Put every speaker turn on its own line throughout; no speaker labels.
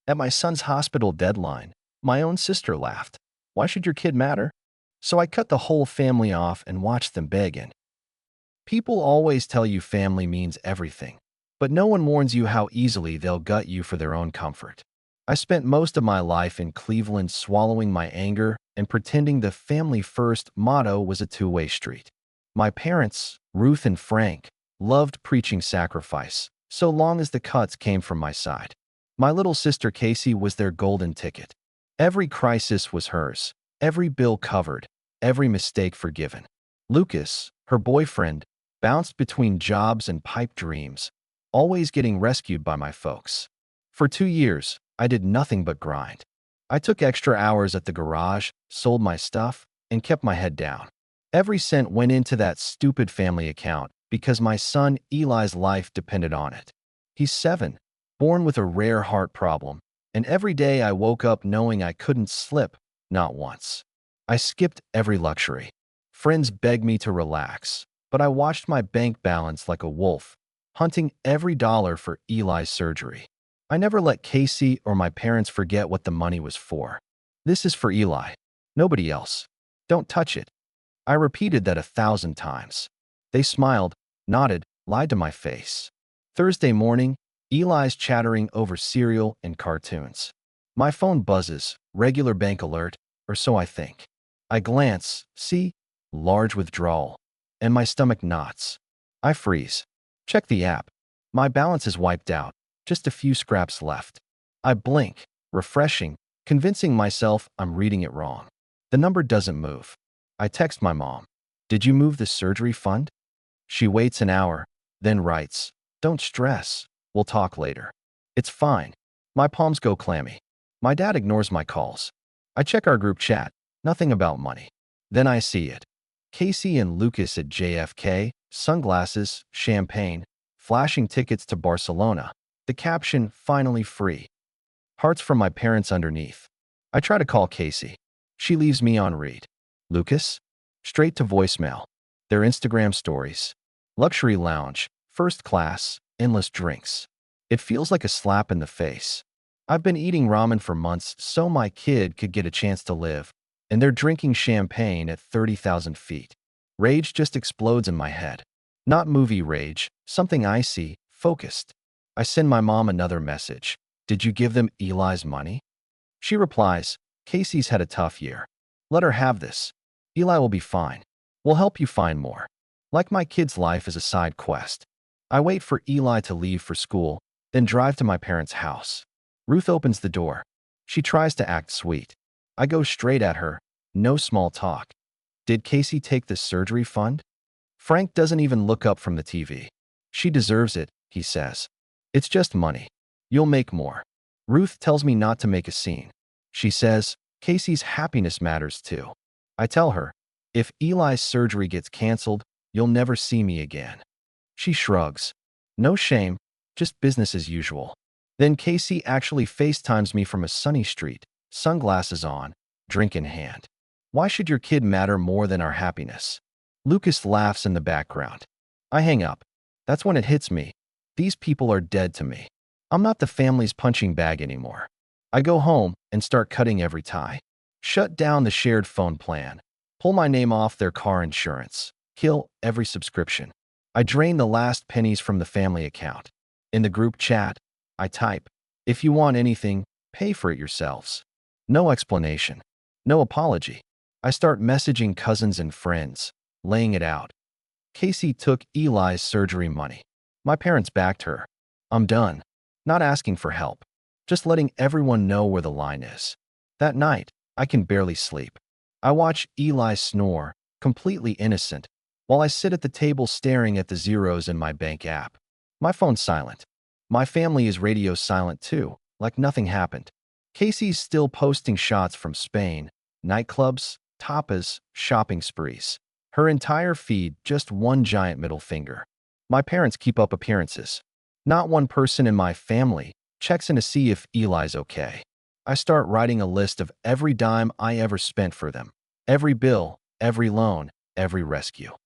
At my son's hospital deadline, my own sister laughed. Why should your kid matter? So I cut the whole family off and watched them begging. People always tell you family means everything, but no one warns you how easily they'll gut you for their own comfort. I spent most of my life in Cleveland swallowing my anger and pretending the family first motto was a two-way street. My parents, Ruth and Frank, loved preaching sacrifice, so long as the cuts came from my side. My little sister Casey was their golden ticket. Every crisis was hers, every bill covered, every mistake forgiven. Lucas, her boyfriend, bounced between jobs and pipe dreams, always getting rescued by my folks. For 2 years, I did nothing but grind. I took extra hours at the garage, sold my stuff, and kept my head down. Every cent went into that stupid family account because my son Eli's life depended on it. He's 7, born with a rare heart problem, and every day I woke up knowing I couldn't slip, not once. I skipped every luxury. Friends begged me to relax, but I watched my bank balance like a wolf, hunting every dollar for Eli's surgery. I never let Casey or my parents forget what the money was for. This is for Eli. Nobody else. Don't touch it. I repeated that 1,000 times. They smiled, nodded, lied to my face. Thursday morning, Eli's chattering over cereal and cartoons. My phone buzzes, regular bank alert, or so I think. I glance, see, large withdrawal, and my stomach knots. I freeze. Check the app. My balance is wiped out, just a few scraps left. I blink, refreshing, convincing myself I'm reading it wrong. The number doesn't move. I text my mom. Did you move the surgery fund? She waits an hour, then writes, don't stress. We'll talk later. It's fine. My palms go clammy. My dad ignores my calls. I check our group chat. Nothing about money. Then I see it. Casey and Lucas at JFK, sunglasses, champagne, flashing tickets to Barcelona. The caption, finally free. Hearts from my parents underneath. I try to call Casey. She leaves me on read. Lucas? Straight to voicemail. Their Instagram stories. Luxury lounge, first class, endless drinks. It feels like a slap in the face. I've been eating ramen for months so my kid could get a chance to live, and they're drinking champagne at 30,000 feet. Rage just explodes in my head. Not movie rage, something icy, focused. I send my mom another message. Did you give them Eli's money? She replies, Casey's had a tough year. Let her have this. Eli will be fine. We'll help you find more. Like my kid's life is a side quest. I wait for Eli to leave for school, then drive to my parents' house. Ruth opens the door. She tries to act sweet. I go straight at her. No small talk. Did Casey take the surgery fund? Frank doesn't even look up from the TV. She deserves it, he says. It's just money. You'll make more. Ruth tells me not to make a scene. She says, Casey's happiness matters too. I tell her, if Eli's surgery gets canceled, you'll never see me again. She shrugs. No shame, just business as usual. Then Casey actually FaceTimes me from a sunny street, sunglasses on, drink in hand. Why should your kid matter more than our happiness? Lucas laughs in the background. I hang up. That's when it hits me. These people are dead to me. I'm not the family's punching bag anymore. I go home and start cutting every tie. Shut down the shared phone plan. Pull my name off their car insurance. Kill every subscription. I drain the last pennies from the family account. In the group chat, I type, if you want anything, pay for it yourselves. No explanation. No apology. I start messaging cousins and friends, laying it out. Casey took Eli's surgery money. My parents backed her. I'm done. Not asking for help. Just letting everyone know where the line is. That night, I can barely sleep. I watch Eli snore, completely innocent, while I sit at the table staring at the zeros in my bank app. My phone's silent. My family is radio silent too, like nothing happened. Casey's still posting shots from Spain, nightclubs, tapas, shopping sprees. Her entire feed just one giant middle finger. My parents keep up appearances. Not one person in my family checks in to see if Eli's okay. I start writing a list of every dime I ever spent for them. Every bill, every loan, every rescue.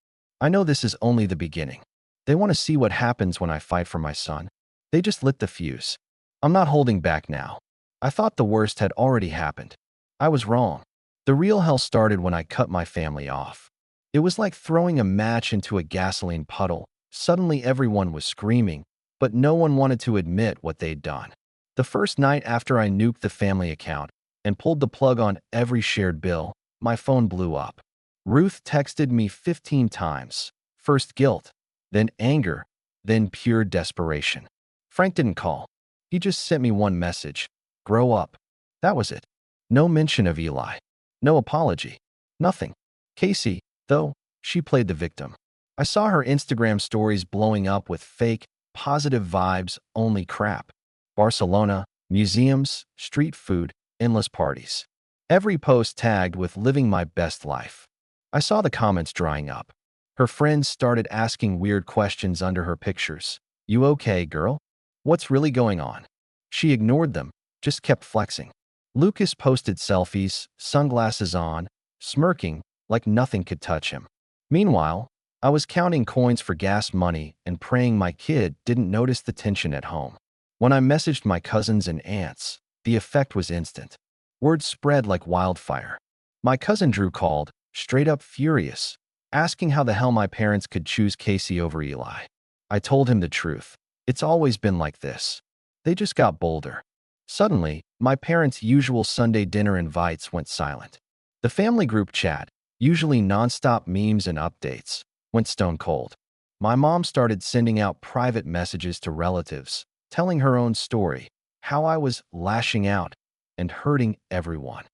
I know this is only the beginning. They want to see what happens when I fight for my son. They just lit the fuse. I'm not holding back now. I thought the worst had already happened. I was wrong. The real hell started when I cut my family off. It was like throwing a match into a gasoline puddle. Suddenly everyone was screaming, but no one wanted to admit what they'd done. The first night after I nuked the family account and pulled the plug on every shared bill, my phone blew up. Ruth texted me 15 times. First guilt, then anger, then pure desperation. Frank didn't call. He just sent me one message. Grow up. That was it. No mention of Eli. No apology. Nothing. Casey, though, she played the victim. I saw her Instagram stories blowing up with fake, positive vibes, only crap. Barcelona, museums, street food, endless parties. Every post tagged with living my best life. I saw the comments drying up. Her friends started asking weird questions under her pictures. You okay, girl? What's really going on? She ignored them, just kept flexing. Lucas posted selfies, sunglasses on, smirking like nothing could touch him. Meanwhile, I was counting coins for gas money and praying my kid didn't notice the tension at home. When I messaged my cousins and aunts, the effect was instant. Word spread like wildfire. My cousin Drew called, straight up furious, asking how the hell my parents could choose Casey over Eli. I told him the truth. It's always been like this. They just got bolder. Suddenly, my parents' usual Sunday dinner invites went silent. The family group chat, usually nonstop memes and updates, went stone cold. My mom started sending out private messages to relatives, telling her own story, how I was lashing out and hurting everyone.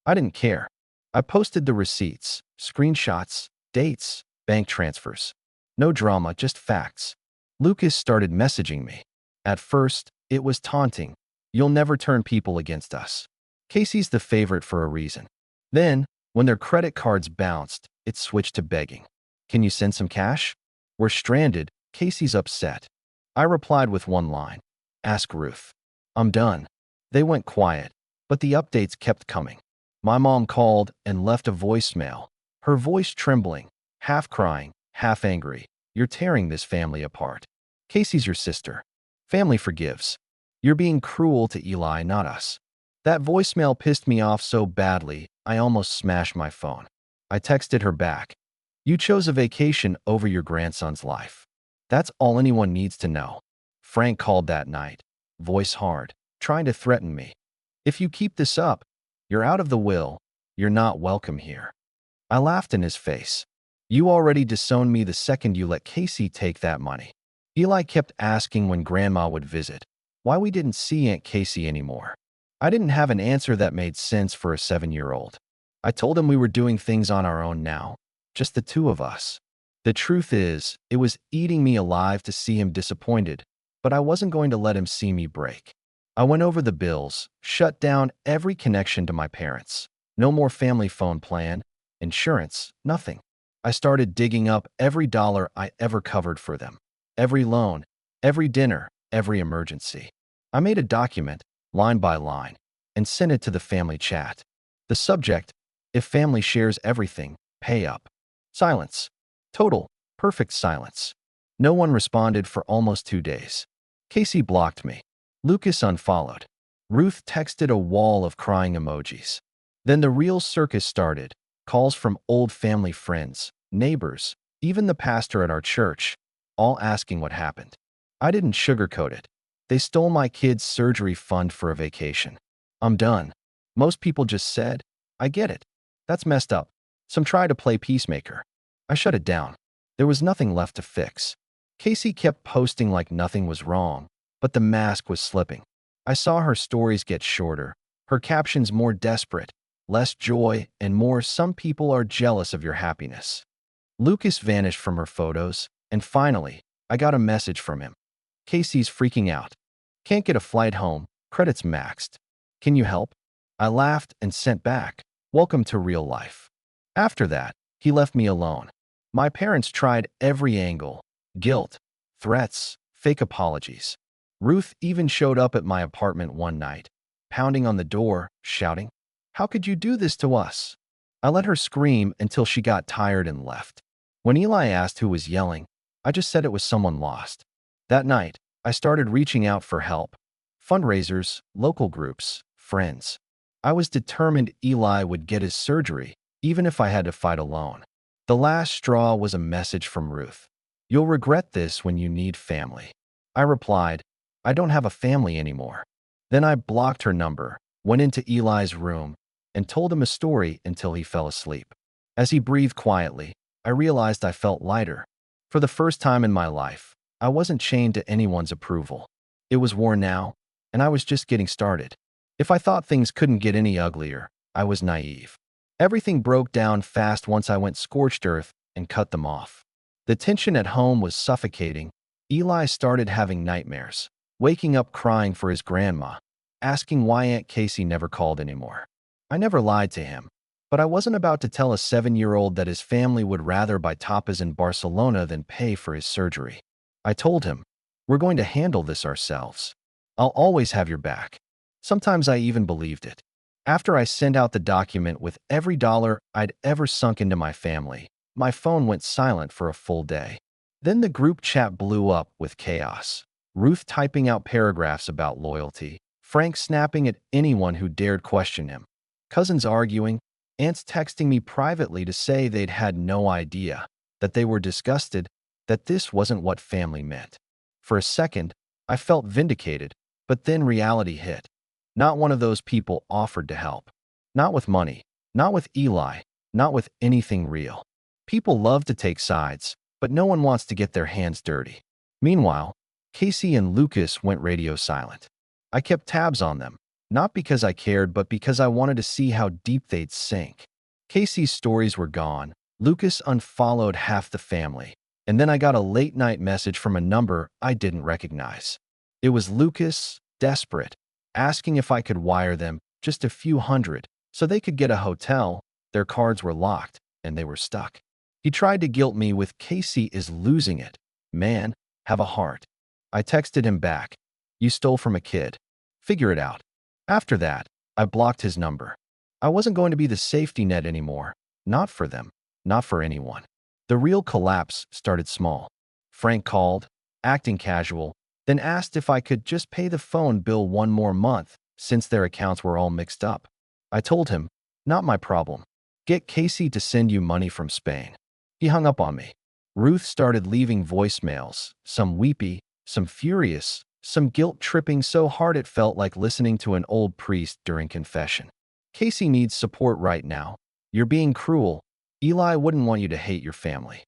I didn't care. I posted the receipts, screenshots, dates, bank transfers. No drama, just facts. Lucas started messaging me. At first, it was taunting. You'll never turn people against us. Casey's the favorite for a reason. Then, when their credit cards bounced, it switched to begging. Can you send some cash? We're stranded. Casey's upset. I replied with one line. Ask Ruth. I'm done. They went quiet, but the updates kept coming. My mom called and left a voicemail, her voice trembling, half crying, half angry. You're tearing this family apart. Casey's your sister. Family forgives. You're being cruel to Eli, not us. That voicemail pissed me off so badly, I almost smashed my phone. I texted her back. You chose a vacation over your grandson's life. That's all anyone needs to know. Frank called that night, voice hard, trying to threaten me. If you keep this up, you're out of the will. You're not welcome here. I laughed in his face. You already disowned me the second you let Casey take that money. Eli kept asking when Grandma would visit, why we didn't see Aunt Casey anymore. I didn't have an answer that made sense for a 7-year-old. I told him we were doing things on our own now, just the two of us. The truth is, it was eating me alive to see him disappointed, but I wasn't going to let him see me break. I went over the bills, shut down every connection to my parents. No more family phone plan, insurance, nothing. I started digging up every dollar I ever covered for them. Every loan, every dinner, every emergency. I made a document, line by line, and sent it to the family chat. The subject, if family shares everything, pay up. Silence. Total, perfect silence. No one responded for almost 2 days. Casey blocked me. Lucas unfollowed. Ruth texted a wall of crying emojis. Then the real circus started. Calls from old family friends, neighbors, even the pastor at our church, all asking what happened. I didn't sugarcoat it. They stole my kid's surgery fund for a vacation. I'm done. Most people just said, I get it. That's messed up. Some try to play peacemaker. I shut it down. There was nothing left to fix. Casey kept posting like nothing was wrong, but the mask was slipping. I saw her stories get shorter, her captions more desperate, less joy, and more some people are jealous of your happiness. Lucas vanished from her photos, and finally, I got a message from him. Casey's freaking out. Can't get a flight home, credits maxed. Can you help? I laughed and sent back, welcome to real life. After that, he left me alone. My parents tried every angle, guilt, threats, fake apologies. Ruth even showed up at my apartment one night, pounding on the door, shouting, how could you do this to us? I let her scream until she got tired and left. When Eli asked who was yelling, I just said it was someone lost. That night, I started reaching out for help. Fundraisers, local groups, friends. I was determined Eli would get his surgery, even if I had to fight alone. The last straw was a message from Ruth. "You'll regret this when you need family." I replied, "I don't have a family anymore." Then I blocked her number, went into Eli's room, and told him a story until he fell asleep. As he breathed quietly, I realized I felt lighter. For the first time in my life, I wasn't chained to anyone's approval. It was war now, and I was just getting started. If I thought things couldn't get any uglier, I was naive. Everything broke down fast once I went scorched earth and cut them off. The tension at home was suffocating. Eli started having nightmares, waking up crying for his grandma, asking why Aunt Casey never called anymore. I never lied to him, but I wasn't about to tell a 7-year-old that his family would rather buy tapas in Barcelona than pay for his surgery. I told him, "We're going to handle this ourselves. I'll always have your back." Sometimes I even believed it. After I sent out the document with every dollar I'd ever sunk into my family, my phone went silent for a full day. Then the group chat blew up with chaos. Ruth typing out paragraphs about loyalty, Frank snapping at anyone who dared question him, cousins arguing, aunts texting me privately to say they'd had no idea, that they were disgusted, that this wasn't what family meant. For a second, I felt vindicated, but then reality hit. Not one of those people offered to help. Not with money, not with Eli, not with anything real. People love to take sides, but no one wants to get their hands dirty. Meanwhile, Casey and Lucas went radio silent. I kept tabs on them, not because I cared, but because I wanted to see how deep they'd sink. Casey's stories were gone. Lucas unfollowed half the family, and then I got a late-night message from a number I didn't recognize. It was Lucas, desperate, asking if I could wire them just a few hundred so they could get a hotel. Their cards were locked, and they were stuck. He tried to guilt me with "Casey is losing it. Man, have a heart." I texted him back, "You stole from a kid. Figure it out." After that, I blocked his number. I wasn't going to be the safety net anymore. Not for them, not for anyone. The real collapse started small. Frank called, acting casual, then asked if I could just pay the phone bill one more month since their accounts were all mixed up. I told him, "Not my problem. Get Casey to send you money from Spain." He hung up on me. Ruth started leaving voicemails, some weepy, some furious, some guilt-tripping so hard it felt like listening to an old priest during confession. "Casey needs support right now. You're being cruel. Eli wouldn't want you to hate your family."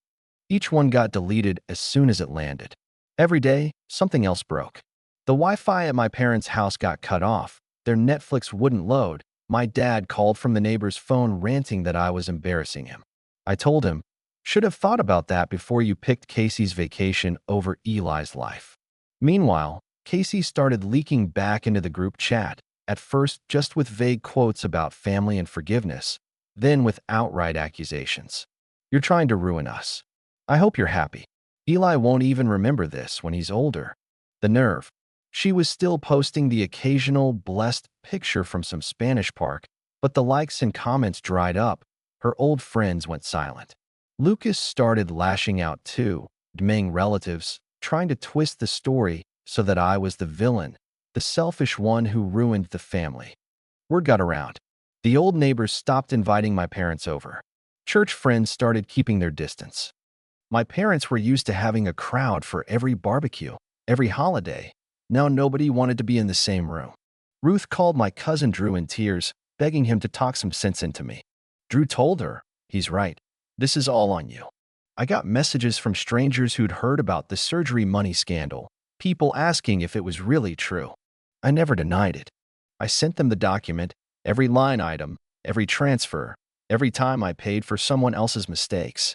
Each one got deleted as soon as it landed. Every day, something else broke. The Wi-Fi at my parents' house got cut off. Their Netflix wouldn't load. My dad called from the neighbor's phone ranting that I was embarrassing him. I told him, "Should have thought about that before you picked Casey's vacation over Eli's life." Meanwhile, Casey started leaking back into the group chat, at first just with vague quotes about family and forgiveness, then with outright accusations. "You're trying to ruin us. I hope you're happy. Eli won't even remember this when he's older." The nerve. She was still posting the occasional blessed picture from some Spanish park, but the likes and comments dried up. Her old friends went silent. Lucas started lashing out too, demanding relatives, trying to twist the story so that I was the villain, the selfish one who ruined the family. Word got around. The old neighbors stopped inviting my parents over. Church friends started keeping their distance. My parents were used to having a crowd for every barbecue, every holiday. Now nobody wanted to be in the same room. Ruth called my cousin Drew in tears, begging him to talk some sense into me. Drew told her, "He's right. This is all on you." I got messages from strangers who'd heard about the surgery money scandal, people asking if it was really true. I never denied it. I sent them the document, every line item, every transfer, every time I paid for someone else's mistakes.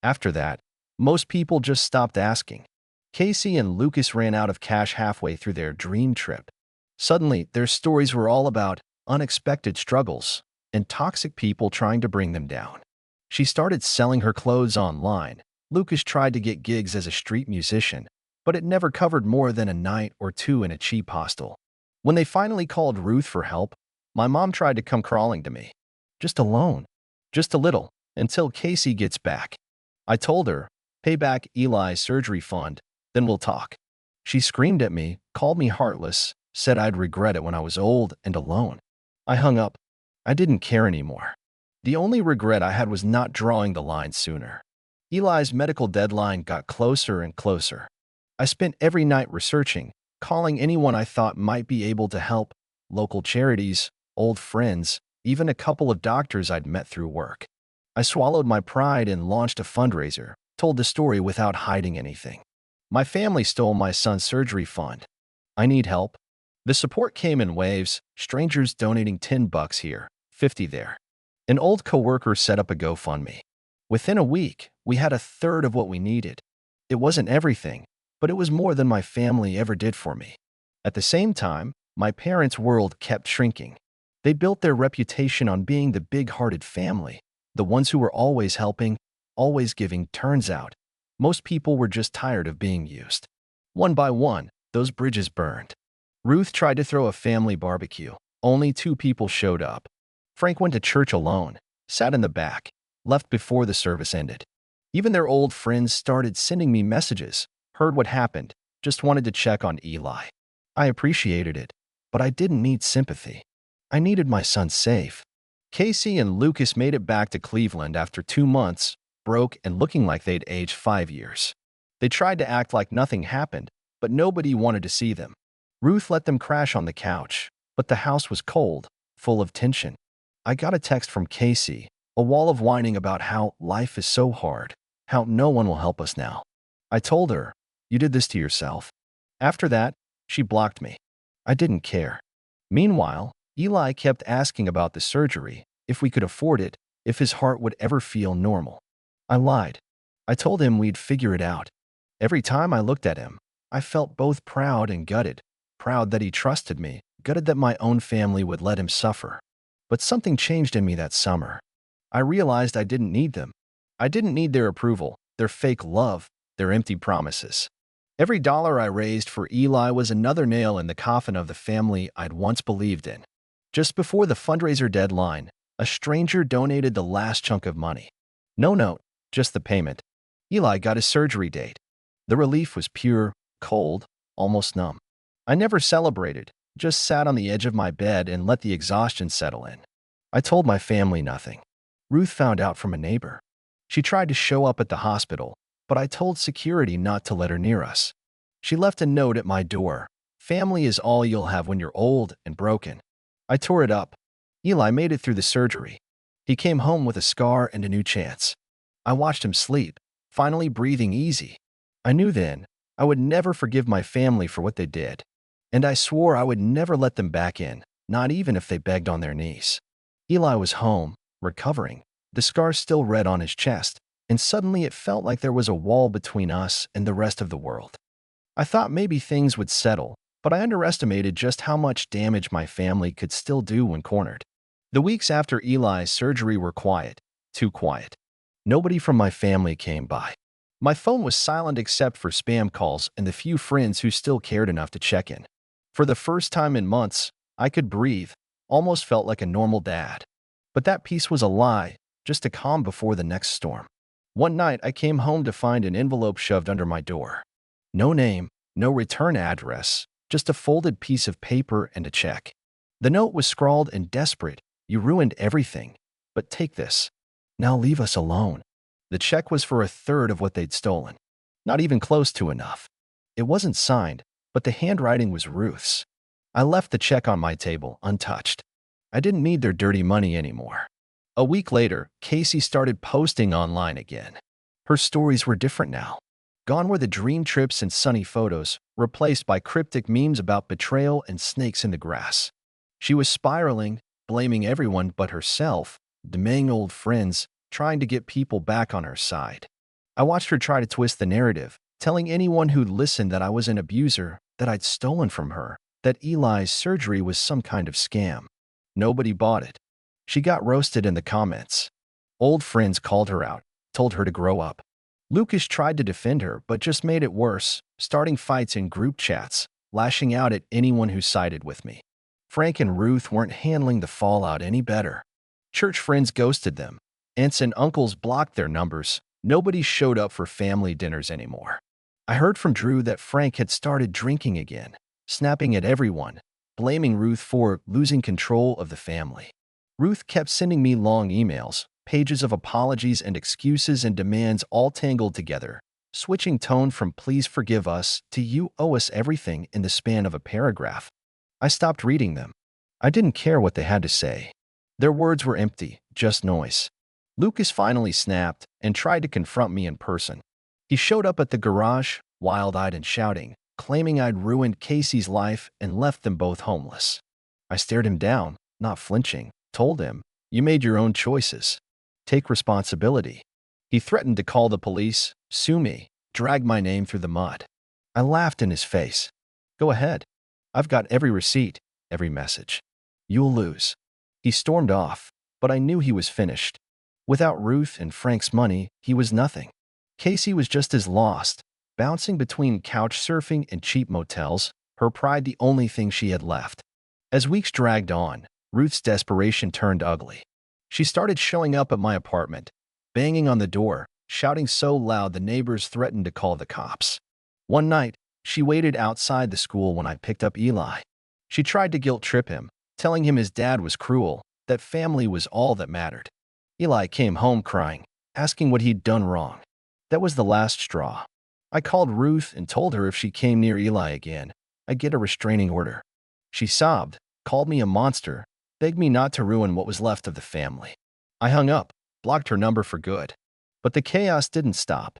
After that, most people just stopped asking. Casey and Lucas ran out of cash halfway through their dream trip. Suddenly, their stories were all about unexpected struggles and toxic people trying to bring them down. She started selling her clothes online. Lucas tried to get gigs as a street musician, but it never covered more than a night or two in a cheap hostel. When they finally called Ruth for help, my mom tried to come crawling to me. "Just a loan. Just a little, until Casey gets back." I told her, "Pay back Eli's surgery fund, then we'll talk." She screamed at me, called me heartless, said I'd regret it when I was old and alone. I hung up. I didn't care anymore. The only regret I had was not drawing the line sooner. Eli's medical deadline got closer and closer. I spent every night researching, calling anyone I thought might be able to help, local charities, old friends, even a couple of doctors I'd met through work. I swallowed my pride and launched a fundraiser, told the story without hiding anything. My family stole my son's surgery fund. I need help. The support came in waves, strangers donating $10 here, 50 there. An old coworker set up a GoFundMe. Within a week, we had a third of what we needed. It wasn't everything, but it was more than my family ever did for me. At the same time, my parents' world kept shrinking. They built their reputation on being the big-hearted family, the ones who were always helping, always giving. Turns out, most people were just tired of being used. One by one, those bridges burned. Ruth tried to throw a family barbecue. Only 2 people showed up. Frank went to church alone, sat in the back, left before the service ended. Even their old friends started sending me messages, heard what happened, just wanted to check on Eli. I appreciated it, but I didn't need sympathy. I needed my son safe. Casey and Lucas made it back to Cleveland after 2 months, broke and looking like they'd aged 5 years. They tried to act like nothing happened, but nobody wanted to see them. Ruth let them crash on the couch, but the house was cold, full of tension. I got a text from Casey, a wall of whining about how life is so hard, how no one will help us now. I told her, "You did this to yourself." After that, she blocked me. I didn't care. Meanwhile, Eli kept asking about the surgery, if we could afford it, if his heart would ever feel normal. I lied. I told him we'd figure it out. Every time I looked at him, I felt both proud and gutted. Proud that he trusted me, gutted that my own family would let him suffer. But something changed in me that summer. I realized I didn't need them. I didn't need their approval, their fake love, their empty promises. Every dollar I raised for Eli was another nail in the coffin of the family I'd once believed in. Just before the fundraiser deadline, a stranger donated the last chunk of money. No note, just the payment. Eli got his surgery date. The relief was pure, cold, almost numb. I never celebrated, just sat on the edge of my bed and let the exhaustion settle in. I told my family nothing. Ruth found out from a neighbor. She tried to show up at the hospital, but I told security not to let her near us. She left a note at my door. "Family is all you'll have when you're old and broken." I tore it up. Eli made it through the surgery. He came home with a scar and a new chance. I watched him sleep, finally breathing easy. I knew then I would never forgive my family for what they did. And I swore I would never let them back in, not even if they begged on their knees. Eli was home, recovering, the scar still red on his chest, and suddenly it felt like there was a wall between us and the rest of the world. I thought maybe things would settle, but I underestimated just how much damage my family could still do when cornered. The weeks after Eli's surgery were quiet, too quiet. Nobody from my family came by. My phone was silent except for spam calls and the few friends who still cared enough to check in. For the first time in months, I could breathe, almost felt like a normal dad. But that peace was a lie, just a calm before the next storm. One night, I came home to find an envelope shoved under my door. No name, no return address, just a folded piece of paper and a check. The note was scrawled and desperate. "You ruined everything, but take this. Now leave us alone." The check was for a third of what they'd stolen. Not even close to enough. It wasn't signed, but the handwriting was Ruth's. I left the check on my table, untouched. I didn't need their dirty money anymore. A week later, Casey started posting online again. Her stories were different now. Gone were the dream trips and sunny photos, replaced by cryptic memes about betrayal and snakes in the grass. She was spiraling, blaming everyone but herself, demeaning old friends, trying to get people back on her side. I watched her try to twist the narrative, telling anyone who'd listened that I was an abuser, that I'd stolen from her, that Eli's surgery was some kind of scam. Nobody bought it. She got roasted in the comments. Old friends called her out, told her to grow up. Lucas tried to defend her, but just made it worse, starting fights in group chats, lashing out at anyone who sided with me. Frank and Ruth weren't handling the fallout any better. Church friends ghosted them. Aunts and uncles blocked their numbers. Nobody showed up for family dinners anymore. I heard from Drew that Frank had started drinking again, snapping at everyone, blaming Ruth for losing control of the family. Ruth kept sending me long emails, pages of apologies and excuses and demands all tangled together, switching tone from "please forgive us" to "you owe us everything" in the span of a paragraph. I stopped reading them. I didn't care what they had to say. Their words were empty, just noise. Lucas finally snapped and tried to confront me in person. He showed up at the garage, wild-eyed and shouting, claiming I'd ruined Casey's life and left them both homeless. I stared him down, not flinching, told him, "You made your own choices. Take responsibility." He threatened to call the police, sue me, drag my name through the mud. I laughed in his face. "Go ahead. I've got every receipt, every message. You'll lose." He stormed off, but I knew he was finished. Without Ruth and Frank's money, he was nothing. Casey was just as lost, bouncing between couch surfing and cheap motels, her pride the only thing she had left. As weeks dragged on, Ruth's desperation turned ugly. She started showing up at my apartment, banging on the door, shouting so loud the neighbors threatened to call the cops. One night, she waited outside the school when I picked up Eli. She tried to guilt-trip him, telling him his dad was cruel, that family was all that mattered. Eli came home crying, asking what he'd done wrong. That was the last straw. I called Ruth and told her if she came near Eli again, I'd get a restraining order. She sobbed, called me a monster, begged me not to ruin what was left of the family. I hung up, blocked her number for good. But the chaos didn't stop.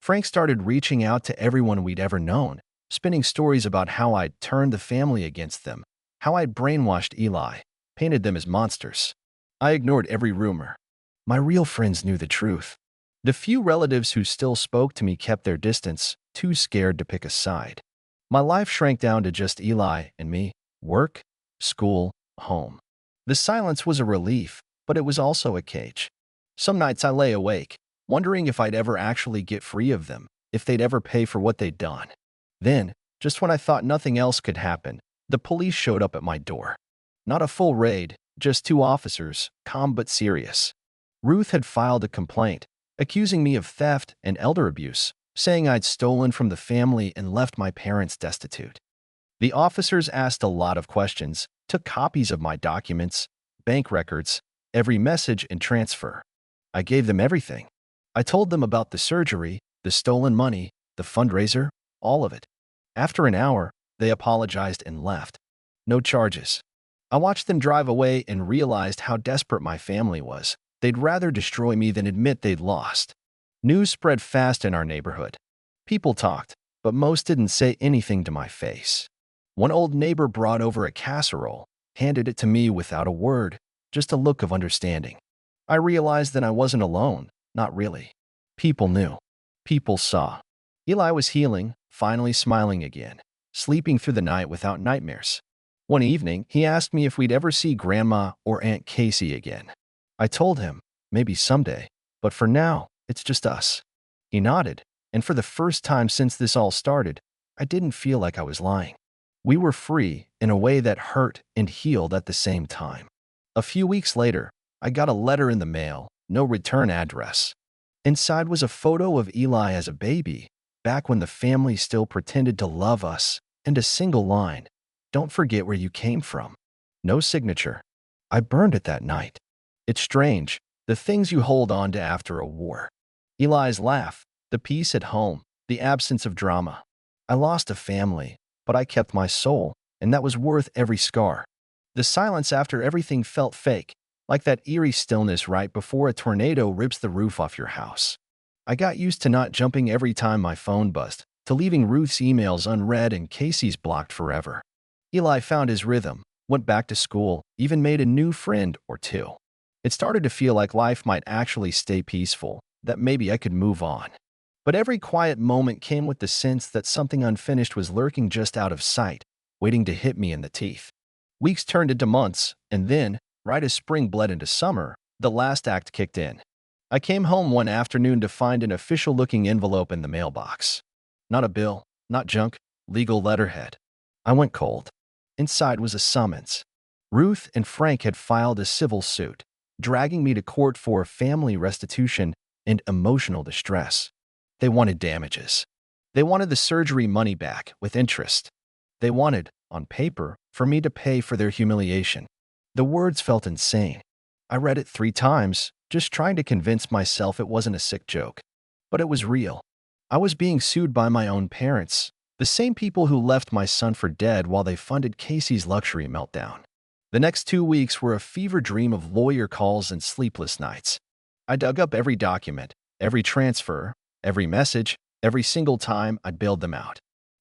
Frank started reaching out to everyone we'd ever known, spinning stories about how I'd turned the family against them, how I'd brainwashed Eli, painted them as monsters. I ignored every rumor. My real friends knew the truth. The few relatives who still spoke to me kept their distance, too scared to pick a side. My life shrank down to just Eli and me: work, school, home. The silence was a relief, but it was also a cage. Some nights I lay awake, wondering if I'd ever actually get free of them, if they'd ever pay for what they'd done. Then, just when I thought nothing else could happen, the police showed up at my door. Not a full raid, just 2 officers, calm but serious. Ruth had filed a complaint, accusing me of theft and elder abuse, saying I'd stolen from the family and left my parents destitute. The officers asked a lot of questions, took copies of my documents, bank records, every message and transfer. I gave them everything. I told them about the surgery, the stolen money, the fundraiser, all of it. After an hour, they apologized and left. No charges. I watched them drive away and realized how desperate my family was. They'd rather destroy me than admit they'd lost. News spread fast in our neighborhood. People talked, but most didn't say anything to my face. One old neighbor brought over a casserole, handed it to me without a word, just a look of understanding. I realized that I wasn't alone, not really. People knew. People saw. Eli was healing, finally smiling again, sleeping through the night without nightmares. One evening, he asked me if we'd ever see Grandma or Aunt Casey again. I told him, maybe someday, but for now, it's just us. He nodded, and for the first time since this all started, I didn't feel like I was lying. We were free in a way that hurt and healed at the same time. A few weeks later, I got a letter in the mail, no return address. Inside was a photo of Eli as a baby, back when the family still pretended to love us, and a single line, "Don't forget where you came from." No signature. I burned it that night. It's strange, the things you hold on to after a war. Eli's laugh, the peace at home, the absence of drama. I lost a family, but I kept my soul, and that was worth every scar. The silence after everything felt fake, like that eerie stillness right before a tornado rips the roof off your house. I got used to not jumping every time my phone buzzed, to leaving Ruth's emails unread and Casey's blocked forever. Eli found his rhythm, went back to school, even made a new friend or 2. It started to feel like life might actually stay peaceful, that maybe I could move on. But every quiet moment came with the sense that something unfinished was lurking just out of sight, waiting to hit me in the teeth. Weeks turned into months, and then, right as spring bled into summer, the last act kicked in. I came home one afternoon to find an official-looking envelope in the mailbox. Not a bill, not junk, legal letterhead. I went cold. Inside was a summons. Ruth and Frank had filed a civil suit, dragging me to court for family restitution and emotional distress. They wanted damages. They wanted the surgery money back, with interest. They wanted on paper, for me to pay for their humiliation. The words felt insane. I read it 3 times, just trying to convince myself it wasn't a sick joke. But it was real. I was being sued by my own parents, the same people who left my son for dead while they funded Casey's luxury meltdown. The next 2 weeks were a fever dream of lawyer calls and sleepless nights. I dug up every document, every transfer, every message, every single time I'd bailed them out.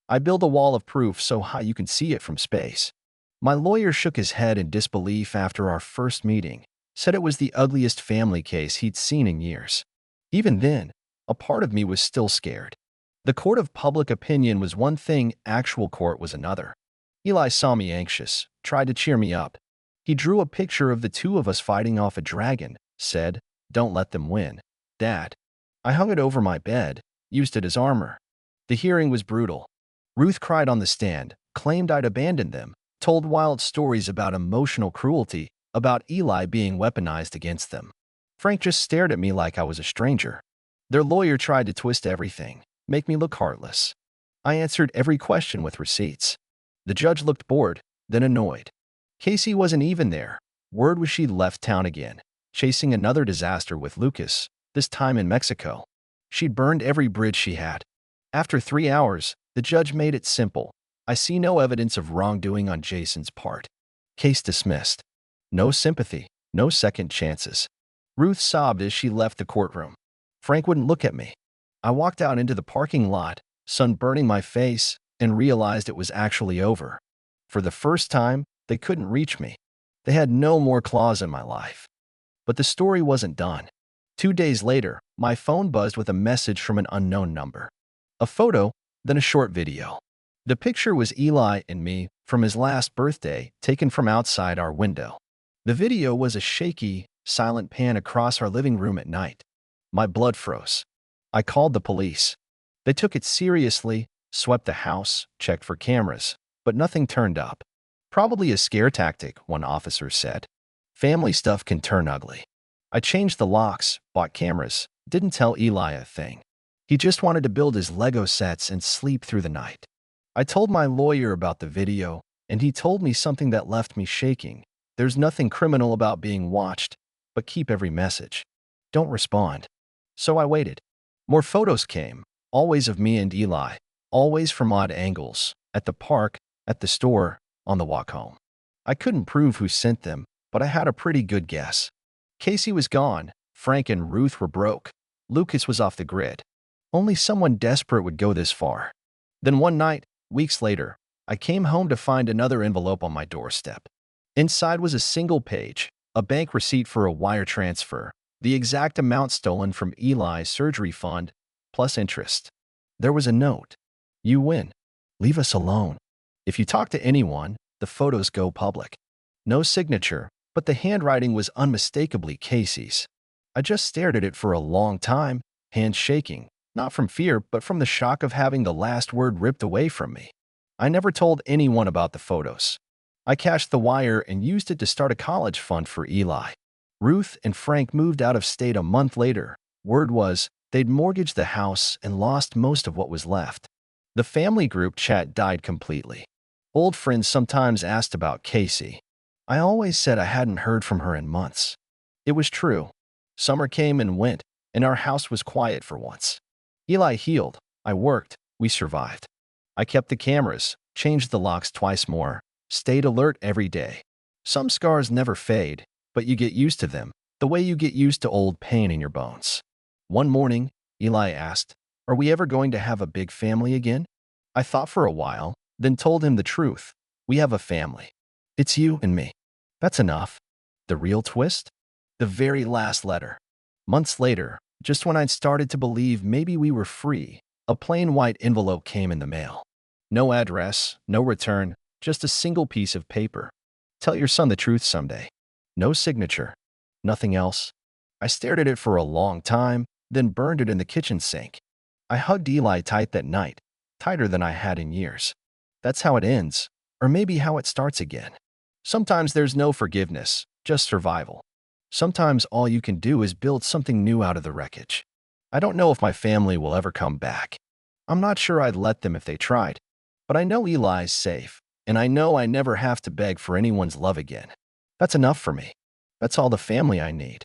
I built a wall of proof so high you can see it from space. My lawyer shook his head in disbelief after our first meeting, said it was the ugliest family case he'd seen in years. Even then, a part of me was still scared. The court of public opinion was one thing, actual court was another. Eli saw me anxious, tried to cheer me up. He drew a picture of the two of us fighting off a dragon, said, "Don't let them win, Dad." I hung it over my bed, used it as armor. The hearing was brutal. Ruth cried on the stand, claimed I'd abandoned them, told wild stories about emotional cruelty, about Eli being weaponized against them. Frank just stared at me like I was a stranger. Their lawyer tried to twist everything, make me look heartless. I answered every question with receipts. The judge looked bored, then annoyed. Casey wasn't even there. Word was she'd left town again, chasing another disaster with Lucas, this time in Mexico. She'd burned every bridge she had. After 3 hours, the judge made it simple. I see no evidence of wrongdoing on Jason's part. Case dismissed. No sympathy, no second chances. Ruth sobbed as she left the courtroom. Frank wouldn't look at me. I walked out into the parking lot, sun burning my face, and realized it was actually over. For the first time, they couldn't reach me. They had no more claws in my life. But the story wasn't done. 2 days later, my phone buzzed with a message from an unknown number. A photo, then a short video. The picture was Eli and me from his last birthday, taken from outside our window. The video was a shaky, silent pan across our living room at night. My blood froze. I called the police. They took it seriously, swept the house, checked for cameras, but nothing turned up. Probably a scare tactic, one officer said. Family stuff can turn ugly. I changed the locks, bought cameras, didn't tell Eli a thing. He just wanted to build his Lego sets and sleep through the night. I told my lawyer about the video, and he told me something that left me shaking. There's nothing criminal about being watched, but keep every message. Don't respond. So I waited. More photos came, always of me and Eli, always from odd angles, at the park, at the store, on the walk home. I couldn't prove who sent them, but I had a pretty good guess. Casey was gone, Frank and Ruth were broke, Lucas was off the grid. Only someone desperate would go this far. Then one night, weeks later, I came home to find another envelope on my doorstep. Inside was a single page, a bank receipt for a wire transfer, the exact amount stolen from Eli's surgery fund, plus interest. There was a note. "You win. Leave us alone. If you talk to anyone, the photos go public." No signature, but the handwriting was unmistakably Casey's. I just stared at it for a long time, hands shaking, not from fear, but from the shock of having the last word ripped away from me. I never told anyone about the photos. I cashed the wire and used it to start a college fund for Eli. Ruth and Frank moved out of state a month later. Word was they'd mortgaged the house and lost most of what was left. The family group chat died completely. Old friends sometimes asked about Casey. I always said I hadn't heard from her in months. It was true. Summer came and went, and our house was quiet for once. Eli healed. I worked. We survived. I kept the cameras, changed the locks twice more, stayed alert every day. Some scars never fade, but you get used to them, the way you get used to old pain in your bones. One morning, Eli asked, "Are we ever going to have a big family again?" I thought for a while, then told him the truth. We have a family. It's you and me. That's enough. The real twist? The very last letter. Months later, just when I'd started to believe maybe we were free, a plain white envelope came in the mail. No address, no return, just a single piece of paper. "Tell your son the truth someday." No signature. Nothing else. I stared at it for a long time, then burned it in the kitchen sink. I hugged Eli tight that night, tighter than I had in years. That's how it ends, or maybe how it starts again. Sometimes there's no forgiveness, just survival. Sometimes all you can do is build something new out of the wreckage. I don't know if my family will ever come back. I'm not sure I'd let them if they tried. But I know Eli's safe. and I know I never have to beg for anyone's love again. That's enough for me. That's all the family I need.